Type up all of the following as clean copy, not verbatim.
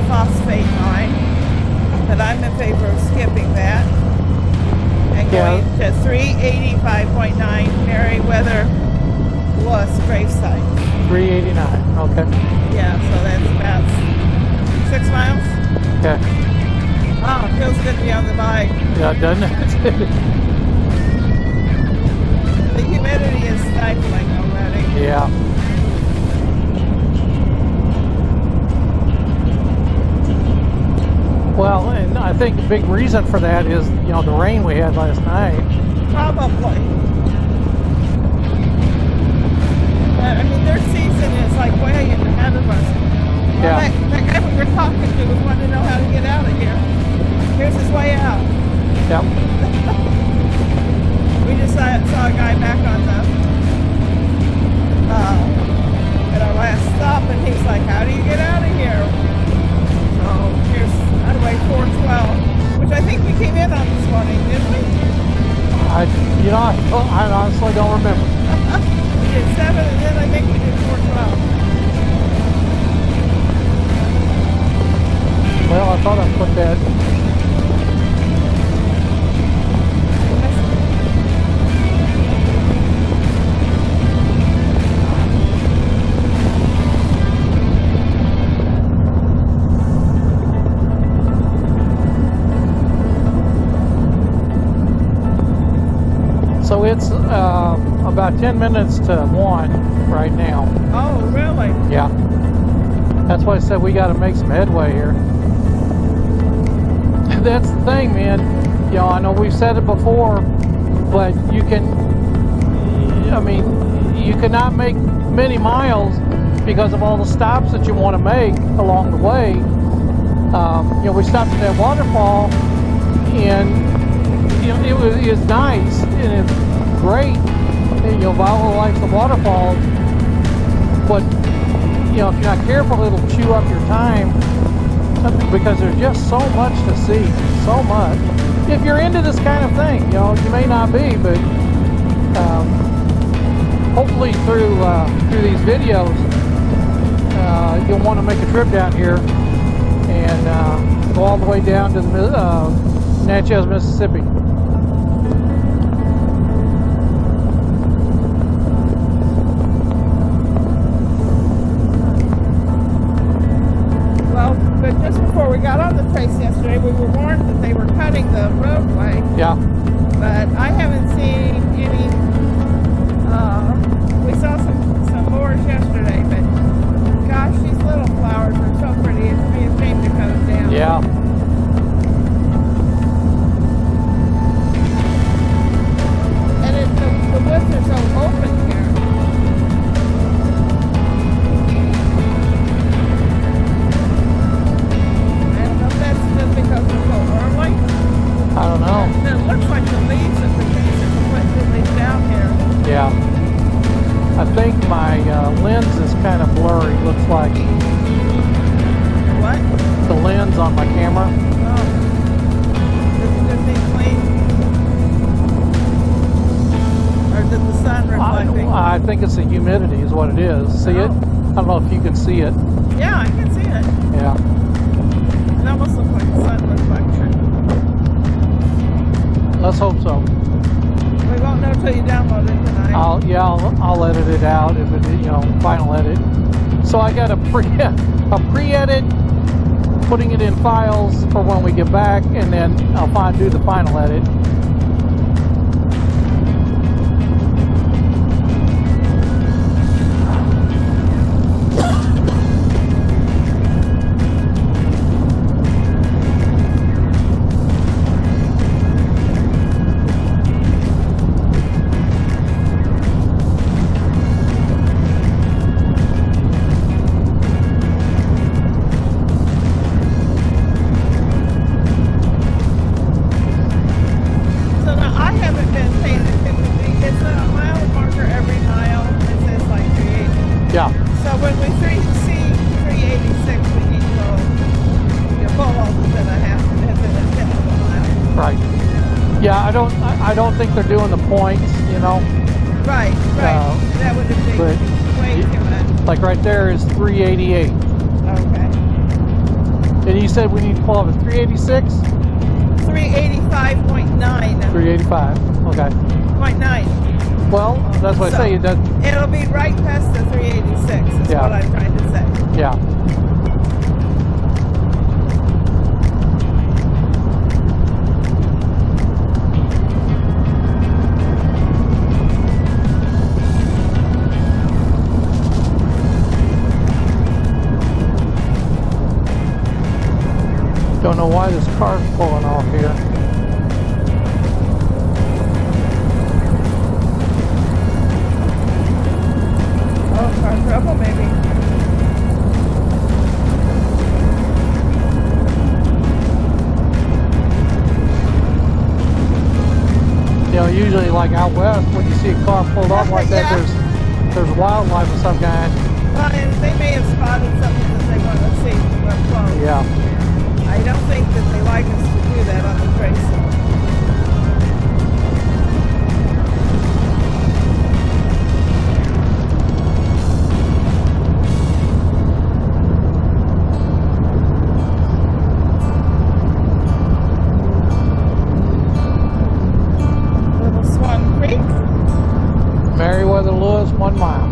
phosphate line, but I'm in favor of skipping that and going to 385.9 Meirwether gravesite. 389, okay. Yeah, so that's about 6 miles. Okay. Oh, it feels good to be on the bike. Yeah, doesn't it? The humidity is stifling already. Yeah. Well, and I think the big reason for that is, you know, the rain we had last night. Probably. But, I mean, their season is like way ahead of us. Well, Yeah. that guy we were talking to was wanting to know how to get out of here. Here's his way out. Yep. We just saw a guy back on the at our last stop, and he's like, "How do you get out of here?" So here's Highway 412, which I think we came in on this morning, didn't we? I honestly don't remember. We did 7, and then I think we did 412. Well, I thought I put that. So it's about 10 minutes to 1 right now. Oh, really? Yeah. That's why I said we got to make some headway here. That's the thing, man. You know, I know we've said it before, but you cannot make many miles because of all the stops that you want to make along the way. You know, we stopped at that waterfall, and you know, it was nice and it's great. And, you know, Viola likes the waterfalls, but you know, if you're not careful, it'll chew up your time because there's just so much to see, so much. If you're into this kind of thing, you know, you may not be, but hopefully through these videos, you'll want to make a trip down here and go all the way down to the Natchez, Mississippi. But just before we got on the trace yesterday, we were warned that they were cutting the roadway. Yeah. But I haven't seen any. We saw some boars yesterday, but gosh, these little flowers are so pretty. It'd be a shame to cut them down. Yeah. And the woods are so open here. I don't know. It looks like the leaves of the trees are completely down here. Yeah. I think my lens is kind of blurry, looks like. What? The lens on my camera. Oh. Does it clean? Or is it the sun reflecting? I think it's the humidity is what it is. See it? I don't know if you can see it. Yeah, I can see it. Yeah. It almost looks like sun reflection. Let's hope so. We won't know till you download it tonight. I'll edit it out if it, you know, final edit. So I got a pre-edit, putting it in files for when we get back, and then I'll do the final edit. Yeah. So when we see 386, we need to go pull over to the half of a mile. Right. Yeah, I don't think they're doing the points, you know. Right. That would have been way too much. Like right there is 388. Okay. said we need to pull up at 386? 385.9. 385. Okay. 0.9. Well, that's what I say. It does. It'll be right past the 386 is Yeah. what I'm trying to say. Yeah. Don't know why this car's pulling off here. Oh, car trouble maybe. You know, usually like out west, when you see a car pulled off like that, Yeah. there's wildlife of some kind. Well, and they may have spotted something that they want to see up close. Yeah. I don't think that they like us to do that on the trace. Little Swan Creek. Meirwether Lewis, 1 mile.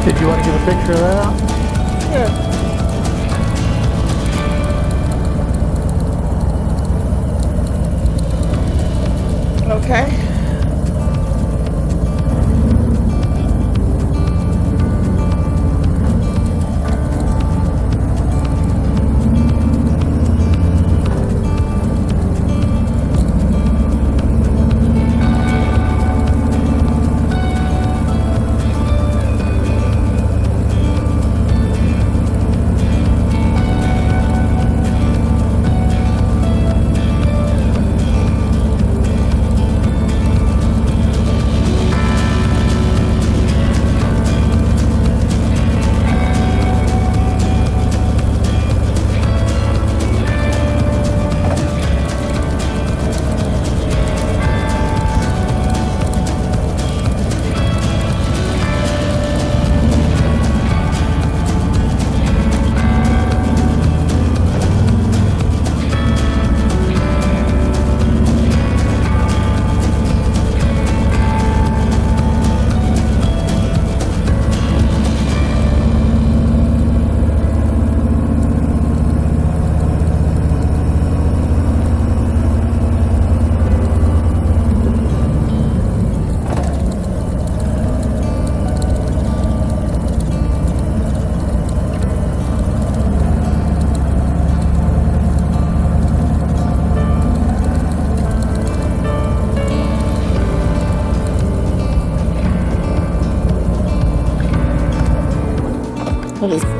Did you want to get a picture of that? Yeah. Okay. What is it?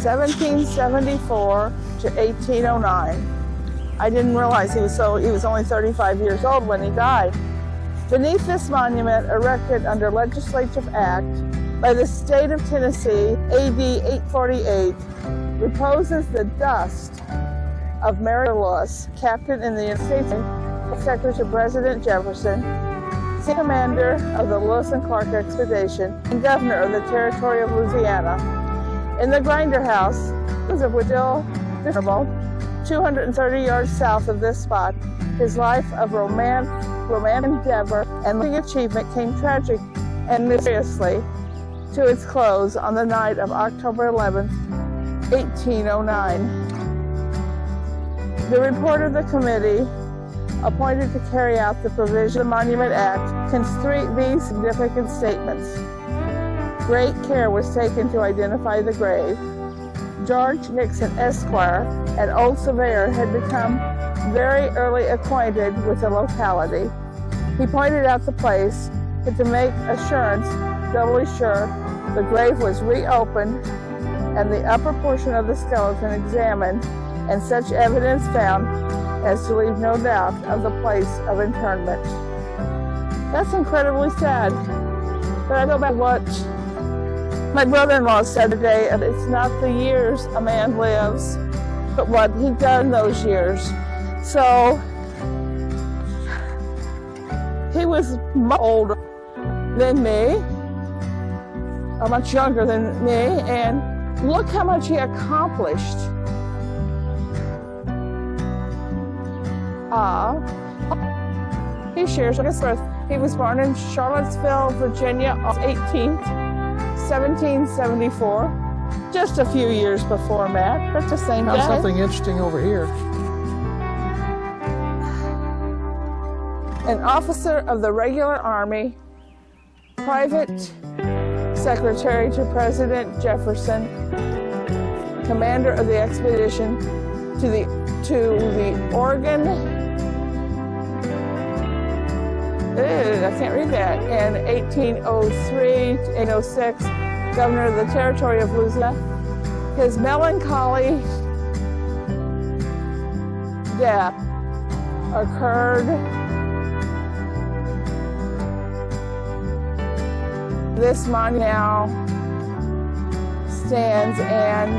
1774 to 1809. I didn't realize he was only 35 years old when he died. Beneath this monument, erected under legislative act by the state of Tennessee, AD 848, reposes the dust of Meirwether, captain in the United States, secretary to President Jefferson, commander of the Lewis and Clark expedition, and governor of the territory of Louisiana. In the Grinder House, of which still visible, 230 yards south of this spot, his life of romantic endeavor and achievement came tragic and mysteriously to its close on the night of October 11, 1809. The report of the committee appointed to carry out the provision of the Monument Act contains these significant statements. Great care was taken to identify the grave. George Nixon, Esquire, an old surveyor, had become very early acquainted with the locality. He pointed out the place, but to make assurance doubly sure, the grave was reopened and the upper portion of the skeleton examined and such evidence found as to leave no doubt of the place of interment. That's incredibly sad. But I go back to what my brother-in-law said today, it's not the years a man lives, but what he done those years. So he was much older than me, or much younger than me, and look how much he accomplished. He shares his birth. He was born in Charlottesville, Virginia, on 18th, 1774. Just a few years before Matt. That's the same day. Now something interesting over here. An officer of the regular army, private secretary to President Jefferson, commander of the expedition to the Oregon. I can't read that. In 1803 to 1806, governor of the territory of Louisiana. His melancholy death occurred this monument now stands and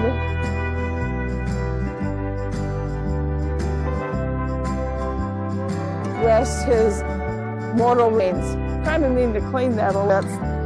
rests his mortal remains. Kind of need to clean that a little bit.